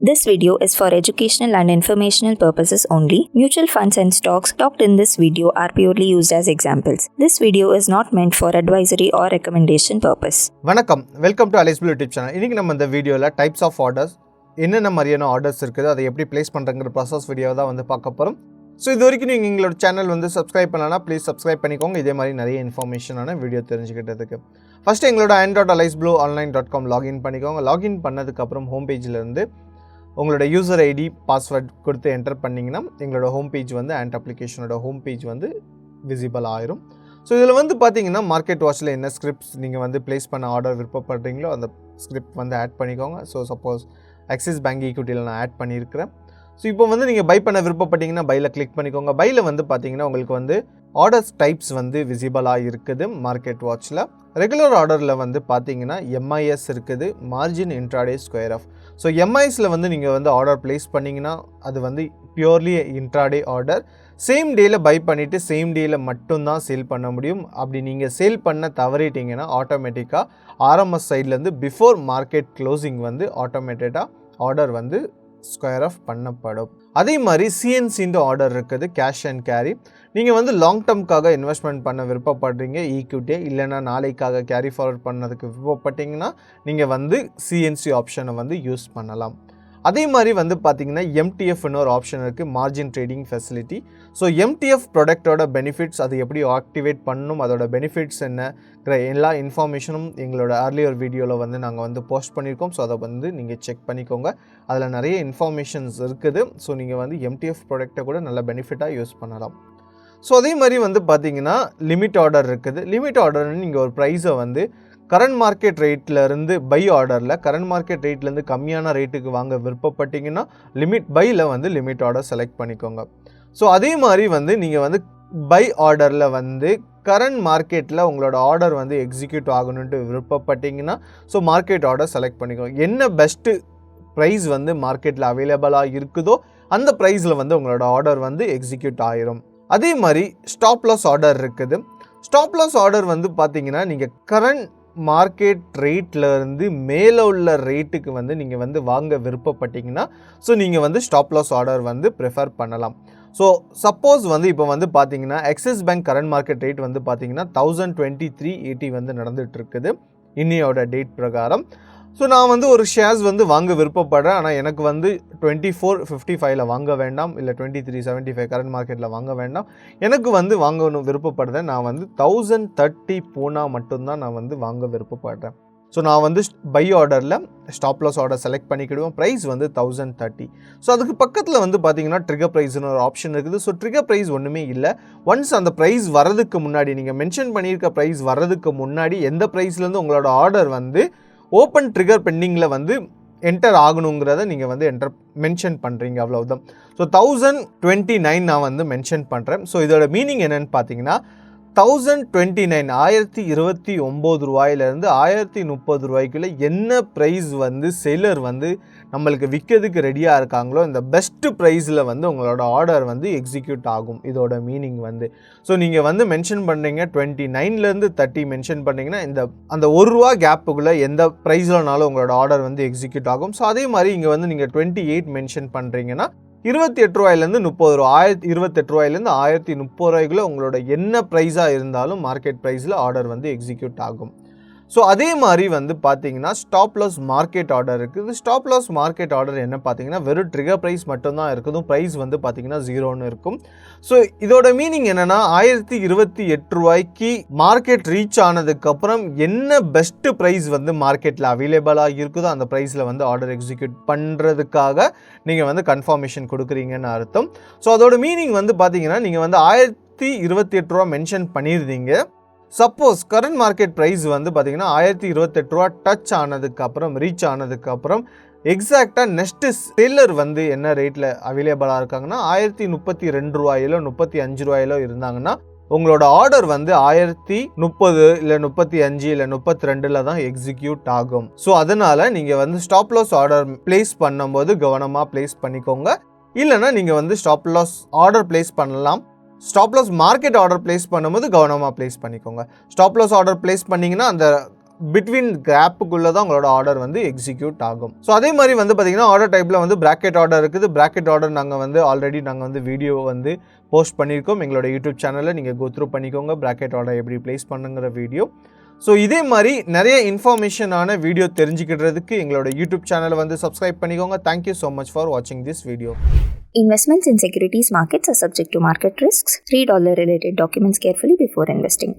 This video is for educational and informational purposes only. Mutual funds and stocks talked in this video are purely used as examples. This video is not meant for advisory or recommendation purpose. வணக்கம், welcome to aliceblue YouTube channel. இன்னைக்கு நம்ம இந்த வீடியோவில் types of orders, என்னென்ன மாதிரியான orders இருக்குது, அதை எப்படி பிளேஸ் பண்ணுறங்கிற ப்ராசஸ் வீடியோ தான் வந்து பார்க்க போகிறோம். ஸோ இது வரைக்கும் நீங்கள் எங்களோட சேனல் வந்து சப்ஸ்கிரைப் பண்ணலாம், ப்ளீஸ் சப்ஸ்கிரைப் பண்ணிக்கோங்க. இதே மாதிரி நிறைய இன்ஃபர்மேஷனான வீடியோ தெரிஞ்சுக்கிட்டதுக்கு. ஃபஸ்ட்டு எங்களோட and.aliceblue.online.com லாகின் பண்ணிக்கோங்க. லாகின் பண்ணதுக்கப்புறம் ஹோம் பேஜிலேருந்து உங்களோட யூசர் ஐடி பாஸ்வேர்ட் கொடுத்து என்டர் பண்ணிங்கன்னா எங்களோட ஹோம் பேஜ் வந்து அண்ட் அப்ளிகேஷனோட ஹோம் பேஜ் வந்து விசிபிள் ஆயிரும். ஸோ இதில் வந்து பார்த்தீங்கன்னா மார்க்கெட் வாட்சில் என்ன ஸ்கிரிப்ட்ஸ் நீங்கள் வந்து ப்ளேஸ் பண்ண ஆர்டர் விருப்பப்படுறீங்களோ அந்த ஸ்கிரிப்ட் வந்து ஆட் பண்ணிக்கோங்க. ஸோ சப்போஸ் ஆக்சிஸ் பேங்க் ஈக்விட்டியில் நான் ஆட் பண்ணியிருக்கிறேன். ஸோ இப்போ வந்து நீங்கள் பை பண்ண விருப்பப்பட்டீங்கன்னா பையில் கிளிக் பண்ணிக்கோங்க. பையில் வந்து பார்த்தீங்கன்னா உங்களுக்கு வந்து ஆர்டர்ஸ் டைப்ஸ் வந்து விசிபிளாக இருக்குது மார்க்கெட் வாட்சில். ரெகுலர் ஆர்டரில் வந்து பார்த்தீங்கன்னா எம்ஐஎஸ் இருக்குது, margin intraday square off. So எம்ஐஎஸில் வந்து நீங்கள் வந்து ஆர்டர் ப்ளேஸ் பண்ணிங்கன்னா அது வந்து பியூர்லி இன்ட்ராடே ஆர்டர். சேம் டேயில் பை பண்ணிவிட்டு சேம் டேயில் மட்டும்தான் சேல் பண்ண முடியும். அப்படி நீங்கள் சேல் பண்ண தவறிட்டீங்கன்னா ஆட்டோமேட்டிக்காக ஆர்எம்எஸ் சைட்லேருந்து பிஃபோர் மார்க்கெட் க்ளோசிங் வந்து ஆட்டோமேட்டடாக ஆர்டர் வந்து ஸ்கொயர் ஆஃப் பண்ணப்படும். அதே மாதிரி சிஎன்சின்ற ஆர்டர் இருக்குது, கேஷ் அண்ட் கேரி. நீங்கள் வந்து லாங் டேர்முக்காக இன்வெஸ்ட்மெண்ட் பண்ண விருப்பப்படுறீங்க ஈக்விட்டியை, இல்லைனா நாளைக்காக கேரி ஃபார்வர்ட் பண்ணதுக்கு விருப்பப்பட்டீங்கன்னா நீங்கள் வந்து சிஎன்சி ஆப்ஷனை வந்து யூஸ் பண்ணலாம். அதே மாதிரி வந்து பார்த்தீங்கன்னா எம்டிஎஃப்னு ஒரு ஆப்ஷன் இருக்குது, margin trading facility. So MTF ப்ராடக்டோட பெனிஃபிட்ஸ், அது எப்படி ஆக்டிவேட் பண்ணணும், அதோட பெனிஃபிட்ஸ் என்னங்கிற எல்லா இன்ஃபர்மேஷனும் எங்களோட ஏர்லியர் வீடியோவில் வந்து நாங்கள் வந்து போஸ்ட் பண்ணியிருக்கோம். ஸோ அதை வந்து நீங்கள் செக் பண்ணிக்கோங்க. அதில் நிறைய இன்ஃபர்மேஷன்ஸ் இருக்குது. ஸோ நீங்கள் வந்து எம்டிஎஃப் ப்ராடக்டை கூட நல்ல பெனிஃபிட்டாக யூஸ் பண்ணலாம். ஸோ அதே மாதிரி வந்து பார்த்தீங்கன்னா லிமிட் ஆர்டர் இருக்குது. லிமிட் ஆர்டர்னு நீங்கள் ஒரு ப்ரைஸை வந்து கரண்ட் மார்க்கெட் ரேட்லேருந்து பை ஆர்டரில் கரண்ட் மார்க்கெட் ரேட்லேருந்து கம்மியான ரேட்டுக்கு வாங்க விருப்பப்பட்டீங்கன்னா லிமிட் பையில் வந்து லிமிட் ஆர்டர் செலக்ட் பண்ணிக்கோங்க. ஸோ அதே மாதிரி வந்து நீங்கள் வந்து பை ஆர்டரில் வந்து கரண்ட் மார்க்கெட்டில் உங்களோட ஆர்டர் வந்து எக்ஸிக்யூட் ஆகணுன்ட்டு விருப்பப்பட்டீங்கன்னா ஸோ மார்க்கெட் ஆர்டர் செலக்ட் பண்ணிக்கோங்க. என்ன பெஸ்ட்டு ப்ரைஸ் வந்து மார்க்கெட்டில் அவைலபிளாக இருக்குதோ அந்த ப்ரைஸில் வந்து உங்களோட ஆர்டர் வந்து எக்ஸிக்யூட் ஆகிரும். அதே மாதிரி ஸ்டாப் லாஸ் ஆர்டர் இருக்குது. ஸ்டாப் லாஸ் ஆர்டர் வந்து பார்த்தீங்கன்னா நீங்கள் கரண்ட் மார்க்கெட் ரேட்லேருந்து மேலே உள்ள ரேட்டுக்கு வந்து நீங்கள் வந்து வாங்க விருப்பப்பட்டீங்கன்னா ஸோ நீங்கள் வந்து ஸ்டாப் லாஸ் ஆர்டர் வந்து ப்ரிஃபர் பண்ணலாம். ஸோ சப்போஸ் வந்து இப்போ வந்து பார்த்தீங்கன்னா axis bank current market rate வந்து பார்த்தீங்கன்னா 1023.80 வந்து நடந்துகிட்ருக்குது இன்னையோட டேட் பிரகாரம். ஸோ நான் வந்து ஒரு ஷேர்ஸ் வந்து வாங்க விருப்பப்படுறேன். ஆனால் எனக்கு வந்து 2455 வாங்க வேண்டாம், இல்லை 2375 கரண்ட் மார்க்கெட்டில் வாங்க வேண்டாம். எனக்கு வந்து வாங்கணும் விருப்பப்படுறேன். நான் வந்து 1030 போனால் மட்டும்தான் நான் வந்து வாங்க விருப்பப்படுறேன். ஸோ நான் வந்து பை ஆர்டரில் ஸ்டாப் லாஸ் ஆர்டர் செலக்ட் பண்ணிக்கிடுவோம். ப்ரைஸ் வந்து 1030. ஸோ அதுக்கு பக்கத்தில் வந்து பார்த்தீங்கன்னா ட்ரிகர் ப்ரைஸ்னு ஒரு ஆப்ஷன் இருக்குது. ஸோ ட்ரிகர் ப்ரைஸ் ஒன்றுமே இல்லை. ஒன்ஸ் அந்த ப்ரைஸ் வரதுக்கு முன்னாடி, நீங்கள் மென்ஷன் பண்ணியிருக்க ப்ரைஸ் வர்றதுக்கு முன்னாடி எந்த ப்ரைஸ்லேருந்து உங்களோட ஆர்டர் வந்து ஓப்பன் ட்ரிகர் பெண்டிங்கில் வந்து என்டர் ஆகணுங்கிறத நீங்கள் வந்து மென்ஷன் பண்ணுறீங்க, அவ்வளவுதான். ஸோ 1029 நான் வந்து மென்ஷன் பண்ணுறேன். ஸோ இதோட மீனிங் என்னென்னு பார்த்தீங்கன்னா 1029 1029 ரூபாயிலேருந்து 1030 ரூபாய்க்குள்ளே என்ன ப்ரைஸ் வந்து செல்லர் வந்து நம்மளுக்கு விற்கிறதுக்கு ரெடியாக இருக்காங்களோ இந்த பெஸ்ட்டு ப்ரைஸில் வந்து உங்களோட ஆர்டர் வந்து எக்ஸிக்யூட் ஆகும். இதோட மீனிங் வந்து ஸோ நீங்கள் வந்து மென்ஷன் பண்ணுறீங்க 29லேருந்து 30 மென்ஷன் பண்ணிங்கன்னா அந்த ₹1 கேப்புக்குள்ளே எந்த ப்ரைஸ்லனாலும் உங்களோட ஆர்டர் வந்து எக்ஸிக்யூட் ஆகும். ஸோ அதே மாதிரி இங்கே வந்து நீங்கள் 28 மென்ஷன் பண்ணுறீங்கன்னா 28 ரூபாயிலேருந்து 30 ரூபா, 28 ரூபாயிலேருந்து 1030 ரூபாய்க்குள்ளே உங்களோட என்ன ப்ரைஸாக இருந்தாலும் மார்க்கெட் ப்ரைஸில் ஆர்டர் வந்து எக்ஸிக்யூட் ஆகும். ஸோ அதே மாதிரி வந்து பார்த்தீங்கன்னா ஸ்டாப் லாஸ் மார்க்கெட் ஆர்டர் இருக்குது. ஸ்டாப் லாஸ் மார்க்கெட் ஆர்டர் என்ன பார்த்தீங்கன்னா வெறும் ட்ரிகர் ப்ரைஸ் மட்டும்தான் இருக்குது. ப்ரைஸ் வந்து பார்த்தீங்கன்னா 0ன்னு இருக்கும். ஸோ இதோட மீனிங் என்னென்னா 1028 ரூபாய்க்கு மார்க்கெட் ரீச் ஆனதுக்கப்புறம் என்ன பெஸ்ட்டு ப்ரைஸ் வந்து மார்க்கெட்டில் அவைலபிளாக இருக்குதோ அந்த ப்ரைஸில் வந்து ஆர்டர் எக்ஸிக்யூட் பண்ணுறதுக்காக நீங்கள் வந்து கன்ஃபர்மேஷன் கொடுக்குறீங்கன்னு அர்த்தம். ஸோ அதோட மீனிங் வந்து பார்த்தீங்கன்னா நீங்கள் வந்து 1028 ரூபா மென்ஷன் பண்ணியிருந்தீங்க. சப்போஸ் கரண்ட் மார்க்கெட் ப்ரைஸ் வந்து பார்த்தீங்கன்னா 1028 ரூபா டச் ஆனதுக்கப்புறம், ரீச் ஆனதுக்கப்புறம் எக்ஸாக்டாக நெக்ஸ்ட்டு செல்லர் வந்து என்ன ரேட்டில் அவைலபிளாக இருக்காங்கன்னா 1032 ரூபாயிலோ 35 ரூபாயிலோ இருந்தாங்கன்னா உங்களோட ஆர்டர் வந்து 1030 இல்லை 35 இல்லை 32 தான் எக்ஸிக்யூட் ஆகும். ஸோ அதனால் நீங்கள் வந்து ஸ்டாப் லாஸ் ஆர்டர் ப்ளேஸ் பண்ணும்போது கவனமாக ப்ளேஸ் பண்ணிக்கோங்க. இல்லைனா நீங்கள் வந்து ஸ்டாப் லாஸ் ஆர்டர் ப்ளேஸ் பண்ணலாம். Stop loss market order place பண்ணும்போது கவனமாக ப்ளேஸ் பண்ணிக்கோங்க. ஸ்டாப் லாஸ் ஆர்டர் ப்ளேஸ் பண்ணிங்கன்னா அந்த பிட்வீன் கேப்புக்குள்ளே தான் உங்களோட ஆர்டர் வந்து எக்ஸிக்யூட் ஆகும். ஸோ அதே மாதிரி வந்து பார்த்தீங்கன்னா ஆர்டர் டைப்பில் வந்து பிராக்கெட் ஆர்டர் இருக்குது. பிராக்கெட் ஆர்டர் நாங்கள் வந்து ஆல்ரெடி வீடியோ வந்து போஸ்ட் பண்ணியிருக்கோம். எங்களோட யூடியூப் சேனலில் நீங்கள் கோ த்ரூ பண்ணிக்கோங்க பிராக்கெட் ஆர்டர் எப்படி ப்ளேஸ் பண்ணுங்கிற வீடியோ. ஸோ இதே மாதிரி நிறைய இன்ஃபர்மேஷனான வீடியோ தெரிஞ்சுக்கிறதுக்கு எங்களோட யூடியூப் சேனலை வந்து சப்ஸ்கிரைப் பண்ணிக்கோங்க. தேங்க்யூ ஸோ மச் ஃபார் வாட்சிங் this video. Investments in securities markets are subject to market risks. Read all the related documents carefully before investing.